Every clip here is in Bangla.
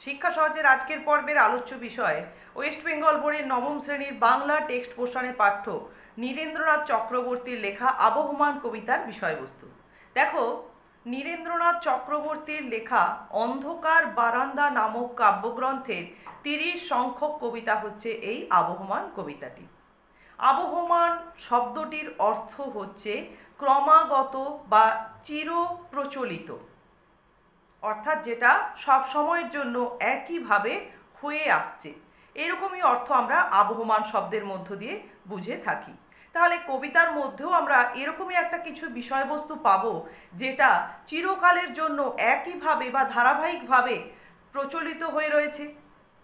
শিক্ষা সহজের আজকের পর্বের আলোচ্য বিষয় ওয়েস্ট বেঙ্গল বোর্ডের নবম শ্রেণীর বাংলা টেক্সট পোর্শনের পাঠ্য নীরেন্দ্রনাথ চক্রবর্তীর লেখা আবহমান কবিতার বিষয়বস্তু। দেখো, নীরেন্দ্রনাথ চক্রবর্তীর লেখা অন্ধকার বারান্দা নামক কাব্যগ্রন্থের 30 সংখ্যক কবিতা হচ্ছে এই আবহমান কবিতাটি। আবহমান শব্দটির অর্থ হচ্ছে ক্রমাগত বা চিরপ্রচলিত, অর্থাৎ যেটা সব সময়ের জন্য একইভাবে হয়ে আসছে, এরকমই অর্থ আমরা আবহমান শব্দের মধ্য দিয়ে বুঝে থাকি। তাহলে কবিতার মধ্যেও আমরা এরকমই একটা কিছু বিষয়বস্তু পাবো যেটা চিরকালের জন্য একইভাবে বা ধারাবাহিকভাবে প্রচলিত হয়ে রয়েছে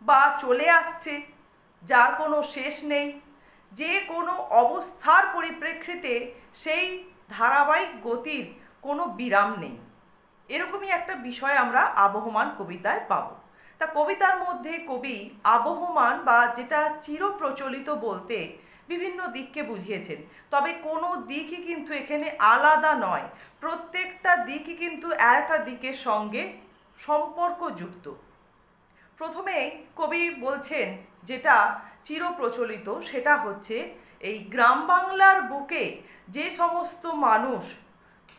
বা চলে আসছে, যার কোনো শেষ নেই, যে কোনো অবস্থার পরিপ্রেক্ষিতে সেই ধারাবাহিক গতির কোনো বিরাম নেই। এরকমই একটা বিষয় আমরা আবহমান কবিতায় পাব। তা কবিতার মধ্যে কবি আবহমান বা যেটা চিরপ্রচলিত বলতে বিভিন্ন দিককে বুঝিয়েছেন, তবে কোনো দিকই কিন্তু এখানে আলাদা নয়, প্রত্যেকটা দিকই কিন্তু একটা দিকের সঙ্গে সম্পর্কযুক্ত। প্রথমে কবি বলছেন যেটা চিরপ্রচলিত সেটা হচ্ছে এই গ্রাম বাংলার বুকে যে সমস্ত মানুষ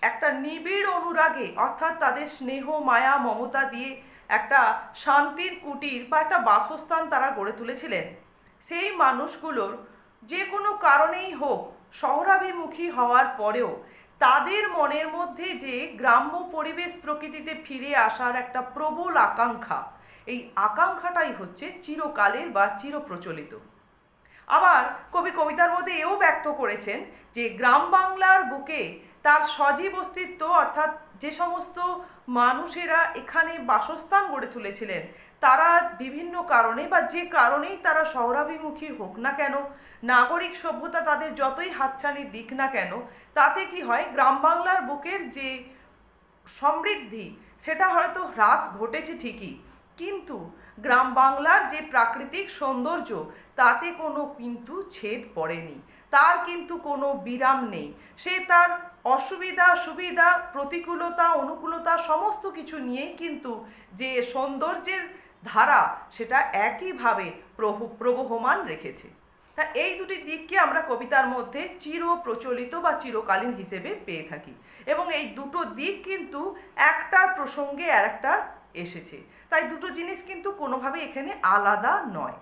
একটা নিবিড় অনুরাগে, অর্থাৎ তাদের স্নেহ মায়া মমতা দিয়ে একটা শান্তির কুটির বা একটা বাসস্থান তারা গড়ে তুলেছিলেন, সেই মানুষগুলোর যে কোনো কারণেই হোক শহরাভিমুখী হওয়ার পরেও তাদের মনের মধ্যে যে গ্রাম্য পরিবেশ প্রকৃতিতে ফিরে আসার একটা প্রবল আকাঙ্ক্ষা, এই আকাঙ্ক্ষাটাই হচ্ছে চিরকালের বা চিরপ্রচলিত। আবার কবি কবিতার মধ্যে এও ব্যক্ত করেছেন যে গ্রাম বাংলার বুকে তার সজীব অস্তিত্ব, অর্থাৎ যে সমস্ত মানুষেরা এখানে বাসস্থান গড়ে তুলেছিলেন তারা বিভিন্ন কারণে বা যে কারণেই তারা শহরাভিমুখী হোক না কেন, নাগরিক সভ্যতা তাদের যতই হাতছানি দিক না কেন, তাতে কি হয়, গ্রাম বাংলার বুকের যে সমৃদ্ধি সেটা হয়তো হ্রাস ঘটেছে ঠিকই, কিন্তু গ্রাম বাংলার যে প্রাকৃতিক সৌন্দর্য তাতে কোনো কিন্তু ছেদ পড়েনি, তার কিন্তু কোনো বিরাম নেই। সে তার অসুবিধা সুবিধা প্রতিকূলতা অনুকূলতা সমস্ত কিছু নিয়েই কিন্তু যে সৌন্দর্যের ধারা সেটা একইভাবে প্রবহমান রেখেছে। তা এই দুটি দিককে আমরা কবিতার মধ্যে চির প্রচলিত বা চিরকালীন হিসেবে পেয়ে থাকি, এবং এই দুটো দিক কিন্তু একটার প্রসঙ্গে আর একটার এসেছে, তাই দুটো জিনিস কিন্তু কোনোভাবে এখানে আলাদা নয়।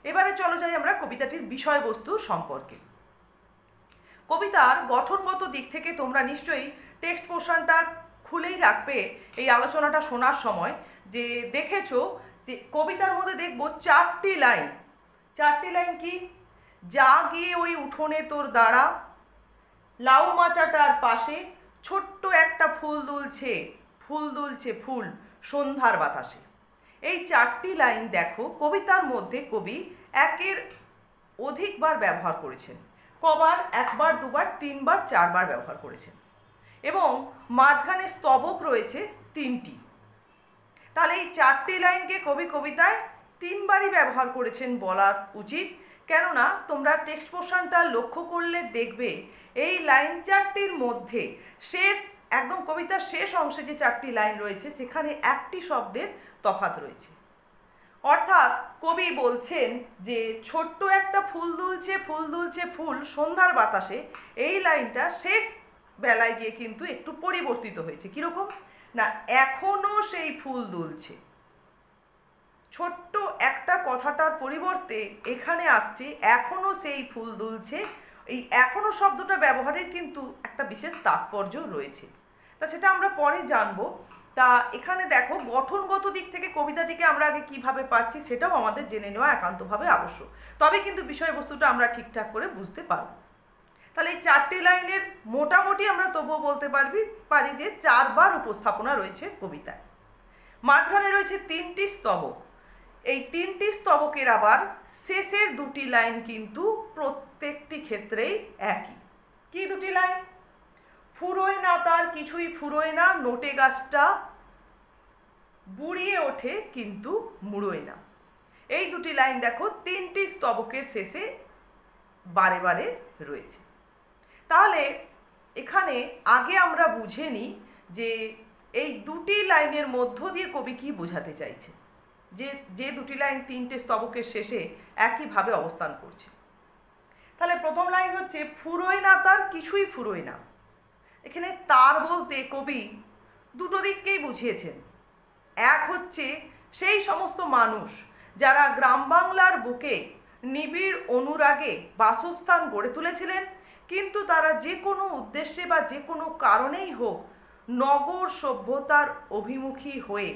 এবারে চলো যাই আমরা কবিতাটির বিষয়বস্তু সম্পর্কে। কবিতার গঠনগত দিক থেকে তোমরা নিশ্চয়ই টেক্সট পোর্শনটা খুলেই রাখবে এই আলোচনাটা শোনার সময়, যে দেখেছো যে কবিতার মধ্যে দেখবো চারটি লাইন কি, যা গিয়ে ওই উঠোনে তোর দাঁড়া, লাউ মাচাটার পাশে ছোট্ট একটা ফুল দুলছে ফুল সন্ধ্যার বাতাসে। এই চারটি লাইন দেখো কবিতার মধ্যে কবি একের অধিকবার ব্যবহার করেছেন। কবার? একবার, দুবার, তিনবার, চারবার ব্যবহার করেছেন, এবং মাঝখানে স্তবক রয়েছে 3টি। তাহলে এই চারটি লাইনকে কবি কবিতায় 3বারই ব্যবহার করেছেন বলা উচিত, কেননা তোমরা টেক্সট পোর্শনটা লক্ষ্য করলে দেখবে এই লাইন চারটির মধ্যে শেষ একদম কবিতার শেষ অংশে যে 4টি লাইন রয়েছে সেখানে একটি শব্দের তফাৎ রয়েছে। অর্থাৎ কবি বলছেন যে ছোট্ট একটা ফুল দুলছে ফুল সন্ধ্যার বাতাসে, এই লাইনটা শেষ বেলায় গিয়ে কিন্তু একটু পরিবর্তিত হয়েছে। কীরকম না, এখনও সেই ফুল দুলছে, ছোট্ট একটা কথাটার পরিবর্তে এখানে আসছে এখনও সেই ফুল দুলছে। এই এখনও শব্দটা ব্যবহারের কিন্তু একটা বিশেষ তাৎপর্য রয়েছে, তা সেটা আমরা পরে জানবো। তা এখানে দেখো গঠনগত দিক থেকে কবিতাটিকে আমরা আগে কীভাবে পাচ্ছি সেটাও আমাদের জেনে নেওয়া একান্তভাবে আবশ্যক, তবে কিন্তু বিষয়বস্তুটা আমরা ঠিকঠাক করে বুঝতে পারব। তাহলে এই 4টি লাইনের মোটামুটি আমরা তবুও বলতে পারি যে 4বার উপস্থাপনা রয়েছে কবিতায়। মাঝখানে রয়েছে 3টি স্তবক। এই 3টি স্তবকের আবার শেষের 2টি লাইন কিন্তু প্রত্যেকটি ক্ষেত্রেই একই। কি 2টি লাইন? ফুরোয় না তার কিছুই ফুরোয় না, নোটে গাছটা বুড়িয়ে ওঠে কিন্তু মুড়োয় না। এই 2টি লাইন দেখো 3টি স্তবকের শেষে বারে বারে রয়েছে। তাহলে এখানে আগে আমরা বুঝে নিই যে এই 2টি লাইনের মধ্য দিয়ে কবি কি বোঝাতে চাইছে। যে যে দুটি লাইন তিনটে স্তবকের শেষে একইভাবে অবস্থান করছে। তাহলে প্রথম লাইন হচ্ছে ফুরোয় না তার কিছুই ফুরোয় না। এখানে তার বলতে কবি দুটো দিককেই বুঝিয়েছেন। এক হচ্ছে সেই সমস্ত মানুষ যারা গ্রাম বাংলার বুকে নিবিড় অনুরাগে বাসস্থান গড়ে তুলেছিলেন, কিন্তু তারা যে কোনো উদ্দেশ্যে বা যে কোনো কারণেই হোক নগর সভ্যতার অভিমুখী হয়ে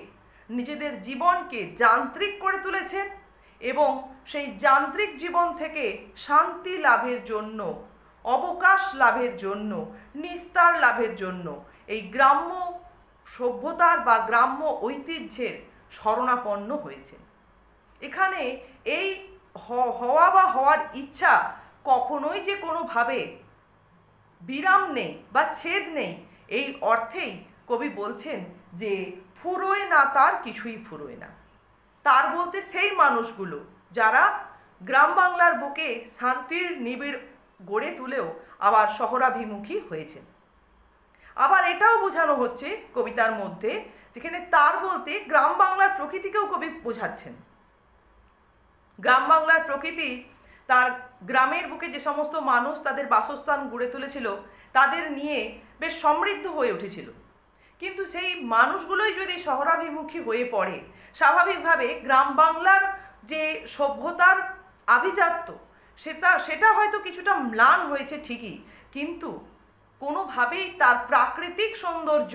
নিজেদের জীবনকে যান্ত্রিক করে তুলেছেন এবং সেই যান্ত্রিক জীবন থেকে শান্তি লাভের জন্য, অবকাশ লাভের জন্য, নিস্তার লাভের জন্য এই গ্রাম্য সভ্যতার বা গ্রাম্য ঐতিহ্যের শরণাপন্ন হয়েছে। এখানে এই হওয়া বা হওয়ার ইচ্ছা কখনোই যে কোনোভাবে বিরাম নেই বা ছেদ নেই, এই অর্থেই কবি বলছেন যে ফুরোয় না তার কিছুই ফুরোয় না। তার বলতে সেই মানুষগুলো যারা গ্রাম বাংলার বুকে শান্তির নিবিড় গড়ে তুলেও আবার শহরাভিমুখী হয়েছেন। আবার এটাও বোঝানো হচ্ছে কবিতার মধ্যে, যেখানে তার বলতে গ্রাম বাংলার প্রকৃতিকেও কবি বোঝাচ্ছেন। গ্রাম বাংলার প্রকৃতি, তার গ্রামের বুকে যে সমস্ত মানুষ তাদের বাসস্থান গড়ে তুলেছিল তাদের নিয়ে বেশ সমৃদ্ধ হয়ে উঠেছিল, কিন্তু সেই মানুষগুলোই যদি শহরাভিমুখী হয়ে পড়ে, স্বাভাবিকভাবে গ্রাম বাংলার যে সভ্যতার আভিজাত্য সেটা হয়তো কিছুটা ম্লান হয়েছে ঠিকই, কিন্তু কোনোভাবেই তার প্রাকৃতিক সৌন্দর্য,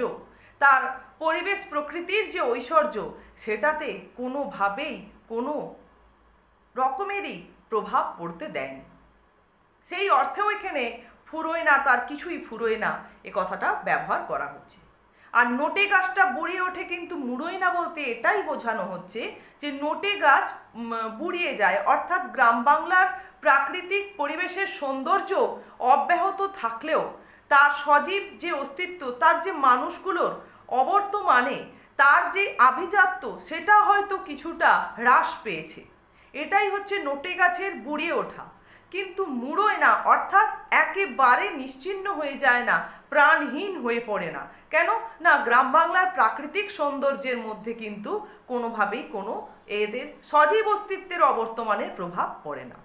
তার পরিবেশ প্রকৃতির যে ঐশ্বর্য, সেটাতে কোনোভাবেই কোনো রকমেরই প্রভাব পড়তে দেয়নি। সেই অর্থেও এখানে ফুরোয় না তার কিছুই ফুরোয় না এ কথাটা ব্যবহার করা হচ্ছে। আর নোটে গাছটা বুড়িয়ে ওঠে কিন্তু মুড়োয় না বলতে এটাই বোঝানো হচ্ছে যে নোটে গাছ বুড়িয়ে যায়, অর্থাৎ গ্রাম বাংলার প্রাকৃতিক পরিবেশের সৌন্দর্য অব্যাহত থাকলেও তার সজীব যে অস্তিত্ব, তার যে মানুষগুলোর অবর্তমানে তার যে আভিজাত্য, সেটা হয়তো কিছুটা হ্রাস পেয়েছে। এটাই হচ্ছে নোটে গাছের বুড়িয়ে ওঠা, কিন্তু মুড়োয় না, অর্থাৎ একেবারে নিশ্চিহ্ন হয়ে যায় না, প্রাণহীন হয়ে পড়ে না। কেন না, গ্রাম বাংলার প্রাকৃতিক সৌন্দর্যের মধ্যে কিন্তু কোনোভাবেই কোনো এদের সজীব অস্তিত্বের অবর্তমানের প্রভাব পড়ে না।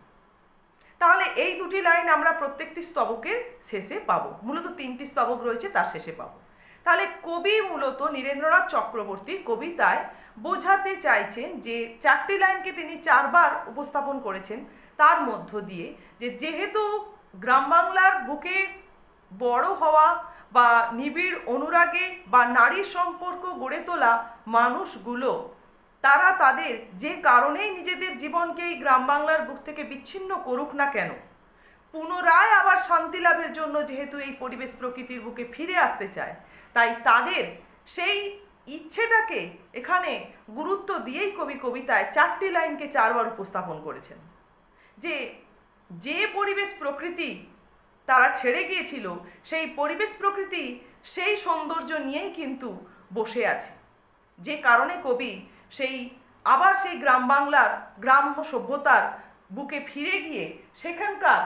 তাহলে এই দুটি লাইন আমরা প্রত্যেকটি স্তবকের শেষে পাবো, মূলত তিনটি স্তবক রয়েছে তার শেষে পাবো। তাহলে কবি মূলত নীরেন্দ্রনাথ চক্রবর্তী কবিতায় বোঝাতে চাইছেন যে চারটি লাইনকে তিনি চারবার উপস্থাপন করেছেন, তার মধ্য দিয়ে যে যেহেতু গ্রাম বাংলার বুকে বড় হওয়া বা নিবিড় অনুরাগে বা নারীর সম্পর্ক গড়ে তোলা মানুষগুলো, তারা তাদের যে কারণেই নিজেদের জীবনকে এই গ্রাম বাংলার বুক থেকে বিচ্ছিন্ন করুক না কেন, পুনরায় আবার শান্তি লাভের জন্য যেহেতু এই পরিবেশ প্রকৃতির বুকে ফিরে আসতে চায়, তাই তাদের সেই ইচ্ছেটাকে এখানে গুরুত্ব দিয়েই কবি কবিতায় চারটি লাইনকে চারবার উপস্থাপন করেছেন। যে যে পরিবেশ প্রকৃতি তারা ছেড়ে গিয়েছিল, সেই পরিবেশ প্রকৃতি সেই সৌন্দর্য নিয়েই কিন্তু বসে আছে, যে কারণে কবি আবার সেই গ্রাম বাংলার গ্রাম্য সভ্যতার বুকে ফিরে গিয়ে সেখানকার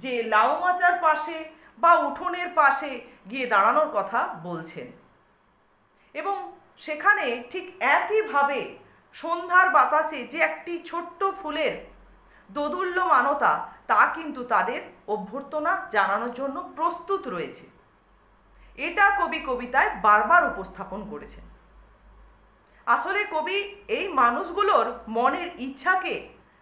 যে লাউ মাচার পাশে বা উঠোনের পাশে গিয়ে দাঁড়ানোর কথা বলছেন। এবং সেখানে ঠিক একইভাবে সন্ধ্যার বাতাসে যে একটি ছোট্ট ফুলের দোদুল্যমানতা, তা কিন্তু তাদের অভ্যর্থনা জানানোর জন্য প্রস্তুত রয়েছে। এটা কবি কবিতায় বারবার উপস্থাপন করেছেন। আসলে কবি এই মানুষগুলোর মনের ইচ্ছাকে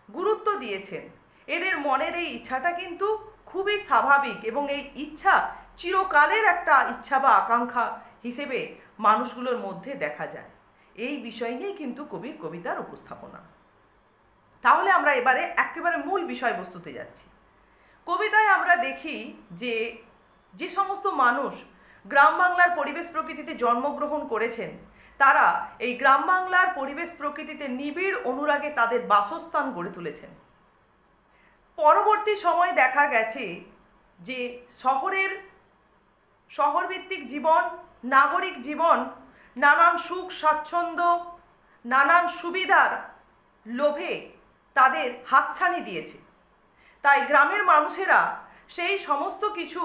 গুরুত্ব দিয়েছেন। এদের মনের এই ইচ্ছাটা কিন্তু খুবই স্বাভাবিক এবং এই ইচ্ছা চিরকালের একটা ইচ্ছা বা আকাঙ্ক্ষা হিসেবে মানুষগুলোর মধ্যে দেখা যায়। এই বিষয় নিয়েই কিন্তু কবির কবিতার উপস্থাপনা। তাহলে আমরা এবারে একেবারে মূল বিষয়বস্তুতে যাচ্ছি। কবিতায় আমরা দেখি যে যে সমস্ত মানুষ গ্রাম বাংলার পরিবেশ প্রকৃতিতে জন্মগ্রহণ করেছেন, তারা এই গ্রাম বাংলার পরিবেশ প্রকৃতিতে নিবিড় অনুরাগে তাদের বাসস্থান গড়ে তুলেছেন। পরবর্তী সময়ে দেখা গেছে যে শহরভিত্তিক জীবন, নাগরিক জীবন নানান সুখ স্বাচ্ছন্দ্য, নানান সুবিধার লোভে তাদের হাতছানি দিয়েছে। তাই গ্রামের মানুষেরা সেই সমস্ত কিছু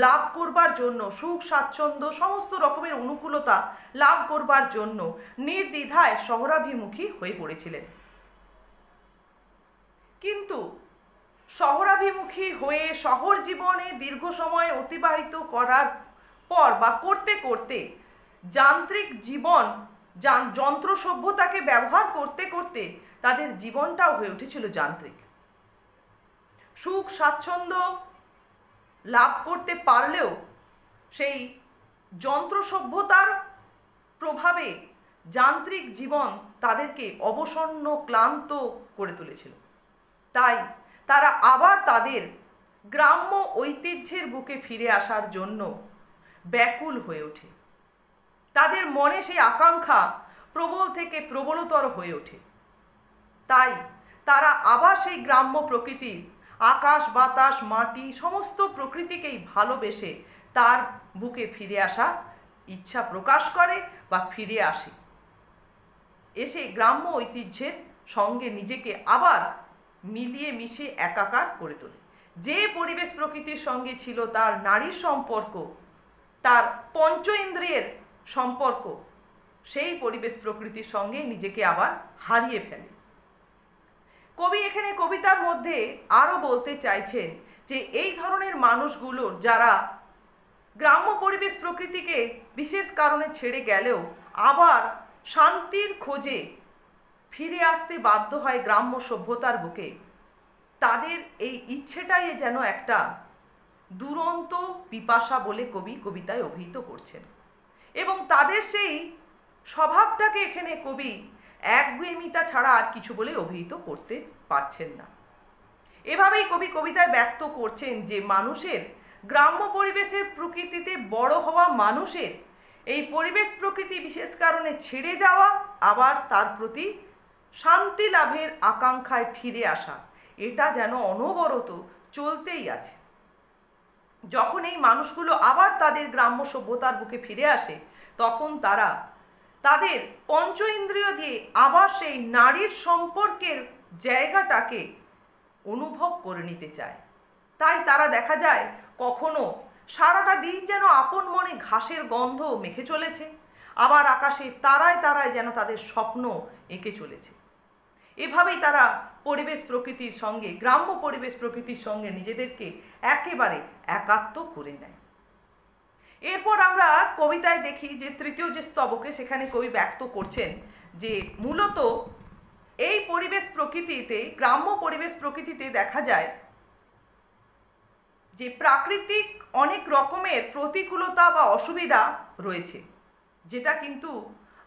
লাভ করবার জন্য, সুখ স্বাচ্ছন্দ্য সমস্ত রকমের অনুকূলতা লাভ করবার জন্য নির্দ্বিধায় শহরাভিমুখী হয়ে পড়েছিলেন। কিন্তু শহরাভিমুখী হয়ে শহর জীবনে দীর্ঘ সময় অতিবাহিত করার পর বা করতে করতে যান্ত্রিক জীবন, যন্ত্র সভ্যতাকে ব্যবহার করতে করতে তাদের জীবনটাও হয়ে উঠেছিল যান্ত্রিক। সুখ স্বাচ্ছন্দ্য লাভ করতে পারলেও সেই যন্ত্র সভ্যতার প্রভাবে যান্ত্রিক জীবন তাদেরকে অবসন্ন ক্লান্ত করে তুলেছিল। তাই তারা আবার তাদের গ্রাম্য ঐতিহ্যের বুকে ফিরে আসার জন্য ব্যাকুল হয়ে ওঠে। তাদের মনে সেই আকাঙ্ক্ষা প্রবল থেকে প্রবলতর হয়ে ওঠে। তাই তারা আবার সেই গ্রাম্য প্রকৃতির আকাশ বাতাস মাটি সমস্ত প্রকৃতিকেই ভালোবেসে তার বুকে ফিরে আসা ইচ্ছা প্রকাশ করে বা ফিরে আসে, এসে গ্রাম্য ঐতিহ্যের সঙ্গে নিজেকে আবার মিলিয়ে মিশে একাকার করে তোলে। যে পরিবেশ প্রকৃতির সঙ্গে ছিল তার নারীর সম্পর্ক, তার পঞ্চ ইন্দ্রিয়ের সম্পর্ক, সেই পরিবেশ প্রকৃতির সঙ্গে নিজেকে আবার হারিয়ে ফেলে। কবি এখানে কবিতার মধ্যে আরও বলতে চাইছেন যে এই ধরনের মানুষগুলোর যারা গ্রাম্য পরিবেশ প্রকৃতিকে বিশেষ কারণে ছেড়ে গেলেও আবার শান্তির খোঁজে ফিরে আসতে বাধ্য হয় গ্রাম্য সভ্যতার বুকে, তাদের এই ইচ্ছেটাই যেন একটা দুরন্ত পিপাসা বলে কবি কবিতায় অভিহিত করছেন। এবং তাদের সেই স্বভাবটাকে এখানে কবি একগুঁয়েমিতা ছাড়া আর কিছু বলে অভিহিত করতে পারছেন না। এভাবেই কবি কবিতায় ব্যক্ত করছেন যে মানুষের গ্রাম্য পরিবেশের প্রকৃতিতে বড় হওয়া মানুষের এই পরিবেশ প্রকৃতি বিশেষ কারণে ছেড়ে যাওয়া, আবার তার প্রতি শান্তি লাভের আকাঙ্ক্ষায় ফিরে আসা, এটা যেন অনবরত চলতেই আছে। যখন এই মানুষগুলো আবার তাদের গ্রাম্য সভ্যতার বুকে ফিরে আসে, তখন তারা তাদের পঞ্চ ইন্দ্রিয় দিয়ে আবার সেই নারীর সম্পর্কের জায়গাটাকে অনুভব করে নিতে চায়। তাই তারা দেখা যায় কখনো সারাটা দিন যেন আপন মনে ঘাসের গন্ধ মেখে চলেছে, আবার আকাশে তারায় তারায় যেন তাদের স্বপ্ন এঁকে চলেছে। এভাবেই তারা পরিবেশ প্রকৃতির সঙ্গে, গ্রাম্য পরিবেশ প্রকৃতির সঙ্গে নিজেদেরকে একেবারে একাত্ম করে নেয়। এরপর আমরা কবিতায় দেখি যে তৃতীয় যে স্তবকে, সেখানে কবি ব্যক্ত করছেন যে মূলত এই পরিবেশ প্রকৃতিতে, গ্রাম্য পরিবেশ প্রকৃতিতে দেখা যায় যে প্রাকৃতিক অনেক রকমের প্রতিকূলতা বা অসুবিধা রয়েছে, যেটা কিন্তু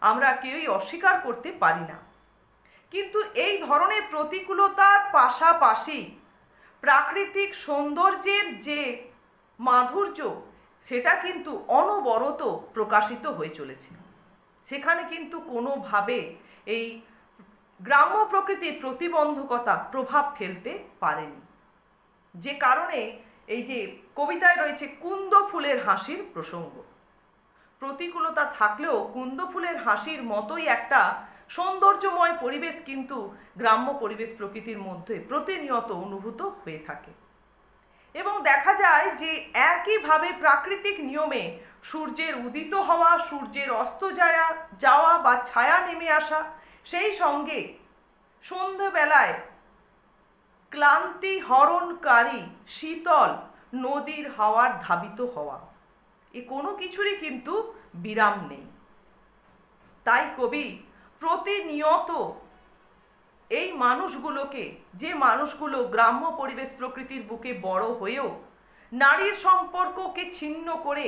আমরা কেউই অস্বীকার করতে পারি না। কিন্তু এই ধরনের প্রতিকূলতার পাশাপাশি প্রাকৃতিক সৌন্দর্যের যে মাধুর্য, সেটা কিন্তু অনবরত প্রকাশিত হয়ে চলেছে। সেখানে কিন্তু কোনোভাবে এই গ্রাম্য প্রকৃতির প্রতিবন্ধকতা প্রভাব ফেলতে পারেনি। যে কারণে এই যে কবিতায় রয়েছে কুন্দ ফুলের হাসির প্রসঙ্গ। প্রতিকূলতা থাকলেও কুন্দ ফুলের হাসির মতোই একটা সৌন্দর্যময় পরিবেশ কিন্তু গ্রাম্য পরিবেশ প্রকৃতির মধ্যে প্রতিনিয়ত অনুভূত হয়ে থাকে। এবং দেখা যায় যে একইভাবে প্রাকৃতিক নিয়মে সূর্যের উদিত হওয়া, সূর্যের অস্ত যাওয়া বা ছায়া নেমে আসা, সেই সঙ্গে সন্ধ্যেবেলায় ক্লান্তি হরণকারী শীতল নদীর হাওয়ার ধাবিত হওয়া, এ কোনো কিছুরই কিন্তু বিরাম নেই। তাই কবি প্রতিনিয়ত এই মানুষগুলোকে, যে মানুষগুলো গ্রাম্য পরিবেশ প্রকৃতির বুকে বড় হয়েও নারীর সম্পর্ককে ছিন্ন করে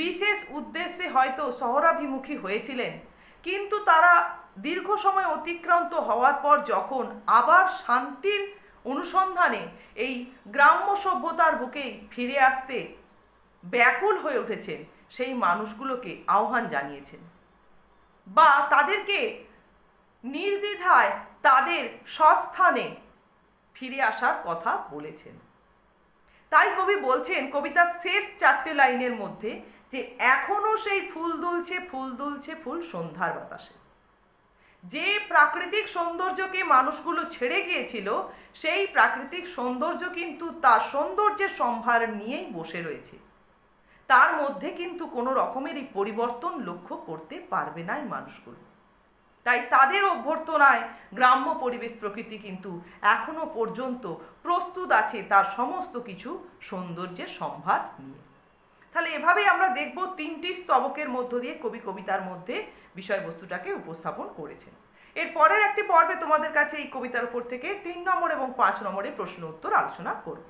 বিশেষ উদ্দেশ্যে হয়তো শহরাভিমুখী হয়েছিলেন, কিন্তু তারা দীর্ঘ সময় অতিক্রান্ত হওয়ার পর যখন আবার শান্তির অনুসন্ধানে এই গ্রাম্য সভ্যতার বুকেই ফিরে আসতে ব্যাকুল হয়ে উঠেছেন, সেই মানুষগুলোকে আহ্বান জানিয়েছেন বা তাদেরকে নির্দ্বিধায় তাদের স্বস্থানে ফিরে আসার কথা বলেছেন। তাই কবি বলছেন কবিতার শেষ 4টে লাইনের মধ্যে যে এখনো সেই ফুল দুলছে ফুল দুলছে ফুল সন্ধ্যার বাতাসে। যে প্রাকৃতিক সৌন্দর্যকে মানুষগুলো ছেড়ে গিয়েছিল, সেই প্রাকৃতিক সৌন্দর্য কিন্তু তার সৌন্দর্যের সম্ভার নিয়েই বসে রয়েছে। তার মধ্যে কিন্তু কোনো রকমেরই পরিবর্তন লক্ষ্য করতে পারবে না এই মানুষগুলো। তাই তাদের অভ্যর্থনায় গ্রাম্য পরিবেশ প্রকৃতি কিন্তু এখনো পর্যন্ত প্রস্তুত আছে তার সমস্ত কিছু সৌন্দর্যের সম্ভার নিয়ে। তাহলে এভাবেই আমরা দেখব তিনটি স্তবকের মধ্য দিয়ে কবি কবিতার মধ্যে বিষয়বস্তুটাকে উপস্থাপন করেছেন। এর পরের একটি পর্বে তোমাদের কাছে এই কবিতার উপর থেকে 3 নম্বর এবং 5 নম্বরের প্রশ্ন উত্তর আলোচনা করব।